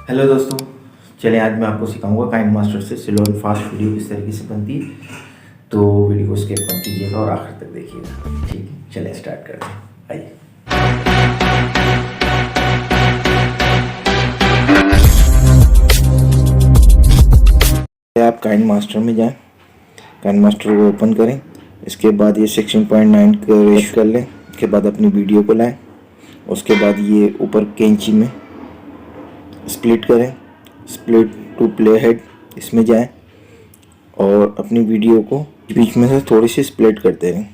Hello दोस्तों, चलिए आज मैं आपको सिखाऊंगा काइंड मास्टर से स्लो और फास्ट वीडियो किस तरीके से बनती है। तो वीडियो को स्किप मत कीजिएगा और आखिर तक देखिएगा। ठीक है, चलिए स्टार्ट करते हैं। आइए। आप काइंड मास्टर में जाएं, काइंड मास्टर को ओपन करें। इसके बाद ये 16.9 का रेश कर लें। उसके बाद अपनी वीडियो को लाएं। उसके बाद ये ऊपर कैंची में स्प्लिट करें, स्प्लिट टू प्ले हेड, इसमें जाएं और अपनी वीडियो को बीच में से थोड़ी सी स्प्लिट करते रहें।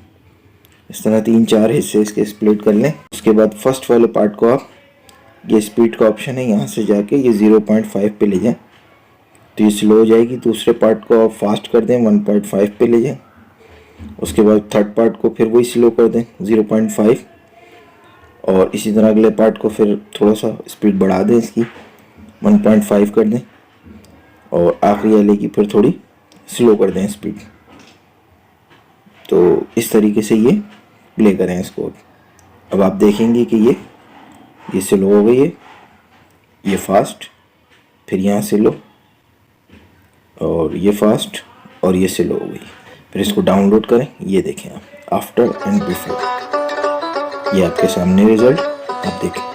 इस तरह 3-4 हिस्से इसके स्प्लिट कर लें। उसके बाद फर्स्ट वाले पार्ट को आप, ये स्पीड का ऑप्शन है, यहाँ से जाके ये 0.5 पे ले जाएं तो ये स्लो हो जाएगी। दूसरे पार्ट को आप फास्ट कर दें, 1.5 पे ले जाएं। उसके बाद थर्ड पार्ट को फिर वही स्लो कर दें 0.5 और इसी तरह अगले पार्ट को फिर थोड़ा सा स्पीड बढ़ा दें, इसकी 1.5 कर दें और आखिरी वाले की फिर थोड़ी स्लो कर दें स्पीड। तो इस तरीके से ये प्ले करें इसको। अब आप देखेंगे कि ये स्लो हो गई है, ये फास्ट, फिर यहाँ स्लो और ये फास्ट और ये स्लो हो गई। फिर इसको डाउनलोड करें। ये देखें आप, आफ्टर एंड बिफोर, ये आपके सामने रिजल्ट आप देखें।